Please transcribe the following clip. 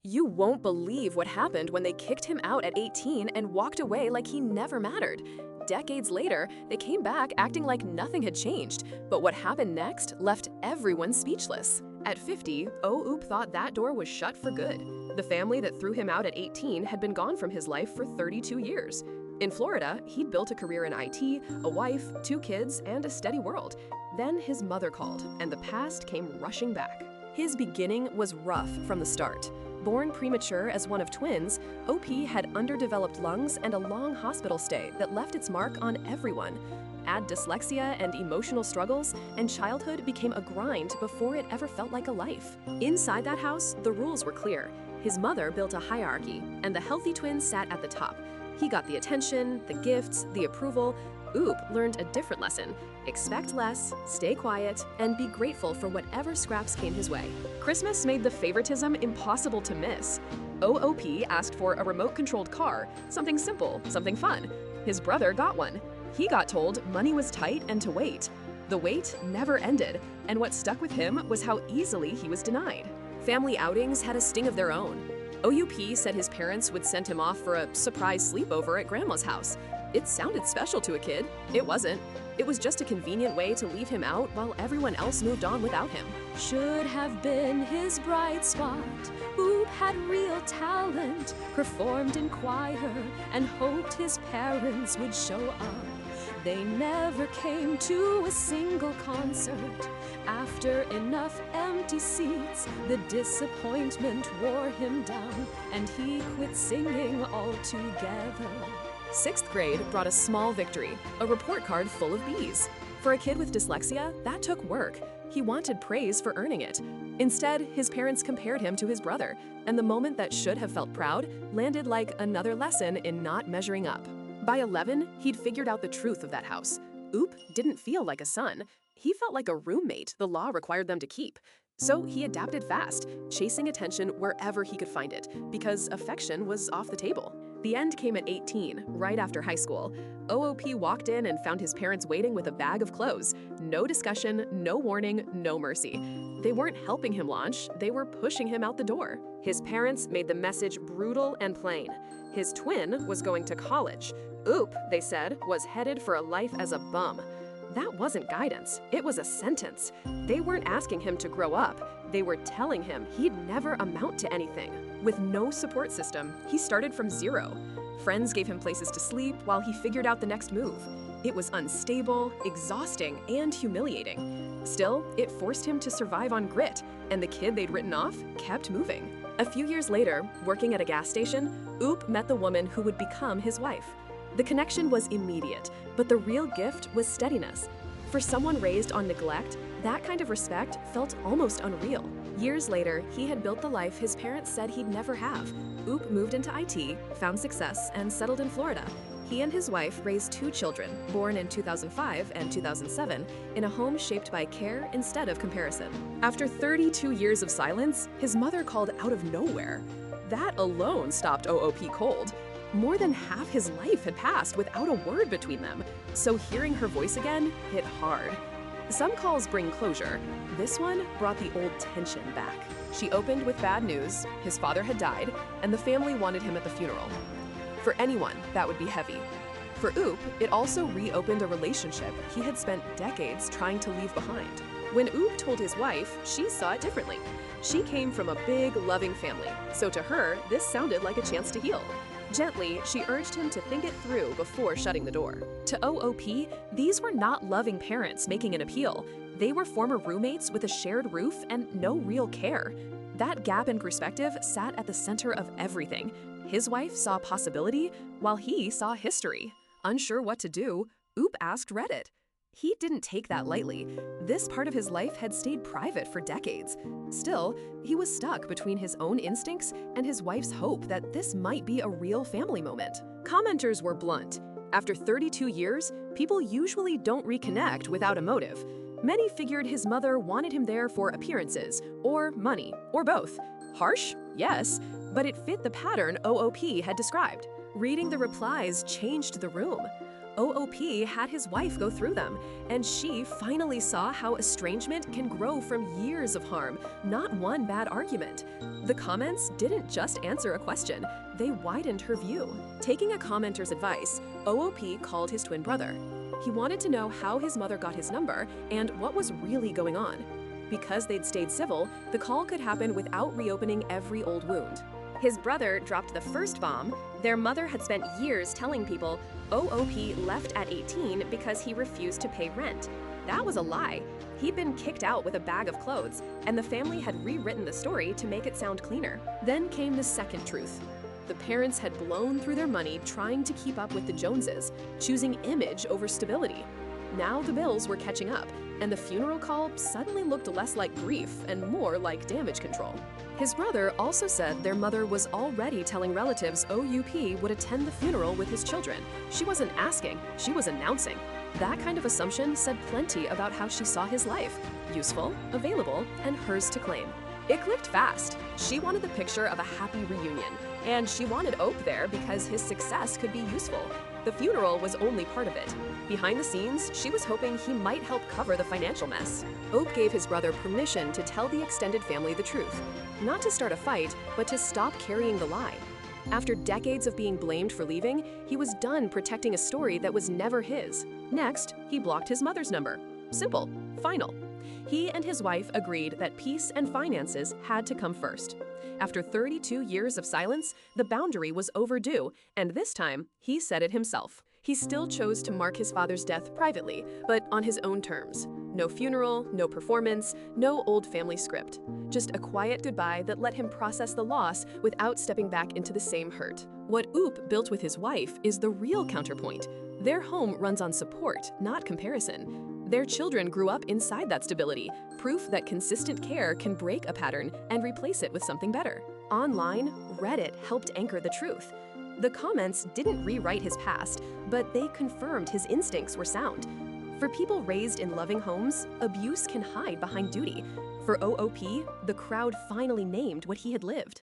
You won't believe what happened when they kicked him out at 18 and walked away like he never mattered. Decades later, they came back acting like nothing had changed, but what happened next left everyone speechless. At 50, Oop thought that door was shut for good. The family that threw him out at 18 had been gone from his life for 32 years. In Florida, he'd built a career in IT, a wife, 2 kids, and a steady world. Then his mother called, and the past came rushing back. His beginning was rough from the start. Born premature as one of twins, OP had underdeveloped lungs and a long hospital stay that left its mark on everyone. Add dyslexia and emotional struggles, and childhood became a grind before it ever felt like a life. Inside that house, the rules were clear. His mother built a hierarchy, and the healthy twins sat at the top. He got the attention, the gifts, the approval. Oop learned a different lesson. Expect less, stay quiet, and be grateful for whatever scraps came his way. Christmas made the favoritism impossible to miss. OOP asked for a remote-controlled car, something simple, something fun. His brother got one. He got told money was tight and to wait. The wait never ended, and what stuck with him was how easily he was denied. Family outings had a sting of their own. OUP said his parents would send him off for a surprise sleepover at grandma's house. It sounded special to a kid. It wasn't. It was just a convenient way to leave him out while everyone else moved on without him. Should have been his bright spot. Oop had real talent, performed in choir, and hoped his parents would show up. They never came to a single concert. After enough empty seats, the disappointment wore him down, and he quit singing altogether. 6th grade brought a small victory, a report card full of B's. For a kid with dyslexia, that took work. He wanted praise for earning it. Instead, his parents compared him to his brother, and the moment that should have felt proud landed like another lesson in not measuring up. By 11, he'd figured out the truth of that house. Oop didn't feel like a son. He felt like a roommate the law required them to keep. So he adapted fast, chasing attention wherever he could find it, because affection was off the table. The end came at 18, right after high school. OOP walked in and found his parents waiting with a bag of clothes. No discussion, no warning, no mercy. They weren't helping him launch, they were pushing him out the door. His parents made the message brutal and plain. His twin was going to college. Oop, they said, was headed for a life as a bum. That wasn't guidance, it was a sentence. They weren't asking him to grow up, they were telling him he'd never amount to anything. With no support system, he started from zero. Friends gave him places to sleep while he figured out the next move. It was unstable, exhausting, and humiliating. Still, it forced him to survive on grit, and the kid they'd written off kept moving. A few years later, working at a gas station, Oop met the woman who would become his wife. The connection was immediate, but the real gift was steadiness. For someone raised on neglect, that kind of respect felt almost unreal. Years later, he had built the life his parents said he'd never have. Oop moved into IT, found success, and settled in Florida. He and his wife raised 2 children, born in 2005 and 2007, in a home shaped by care instead of comparison. After 32 years of silence, his mother called out of nowhere. That alone stopped OOP cold. More than half his life had passed without a word between them, so hearing her voice again hit hard. Some calls bring closure. This one brought the old tension back. She opened with bad news: his father had died, and the family wanted him at the funeral. For anyone, that would be heavy. For Oop, it also reopened a relationship he had spent decades trying to leave behind. When Oop told his wife, she saw it differently. She came from a big, loving family, so to her, this sounded like a chance to heal. Gently, she urged him to think it through before shutting the door. To OOP, these were not loving parents making an appeal. They were former roommates with a shared roof and no real care. That gap in perspective sat at the center of everything. His wife saw possibility, while he saw history. Unsure what to do, Oop asked Reddit. He didn't take that lightly. This part of his life had stayed private for decades. Still, he was stuck between his own instincts and his wife's hope that this might be a real family moment. Commenters were blunt. After 32 years, people usually don't reconnect without a motive. Many figured his mother wanted him there for appearances, or money, or both. Harsh? Yes, but it fit the pattern OOP had described. Reading the replies changed the room. OOP had his wife go through them, and she finally saw how estrangement can grow from years of harm, not one bad argument. The comments didn't just answer a question, they widened her view. Taking a commenter's advice, OOP called his twin brother. He wanted to know how his mother got his number and what was really going on. Because they'd stayed civil, the call could happen without reopening every old wound. His brother dropped the first bomb. Their mother had spent years telling people OOP left at 18 because he refused to pay rent. That was a lie. He'd been kicked out with a bag of clothes, and the family had rewritten the story to make it sound cleaner. Then came the second truth. The parents had blown through their money trying to keep up with the Joneses, choosing image over stability. Now the bills were catching up, and the funeral call suddenly looked less like grief and more like damage control. His brother also said their mother was already telling relatives OUP would attend the funeral with his children. She wasn't asking, she was announcing. That kind of assumption said plenty about how she saw his life: useful, available, and hers to claim. It clicked fast. She wanted the picture of a happy reunion, and she wanted Ope there because his success could be useful. The funeral was only part of it. Behind the scenes, she was hoping he might help cover the financial mess. Ope gave his brother permission to tell the extended family the truth. Not to start a fight, but to stop carrying the lie. After decades of being blamed for leaving, he was done protecting a story that was never his. Next, he blocked his mother's number. Simple. Final. He and his wife agreed that peace and finances had to come first. After 32 years of silence, the boundary was overdue, and this time, he said it himself. He still chose to mark his father's death privately, but on his own terms. No funeral, no performance, no old family script. Just a quiet goodbye that let him process the loss without stepping back into the same hurt. What Oop built with his wife is the real counterpoint. Their home runs on support, not comparison. Their children grew up inside that stability, proof that consistent care can break a pattern and replace it with something better. Online, Reddit helped anchor the truth. The comments didn't rewrite his past, but they confirmed his instincts were sound. For people raised in loving homes, abuse can hide behind duty. For OOP, the crowd finally named what he had lived.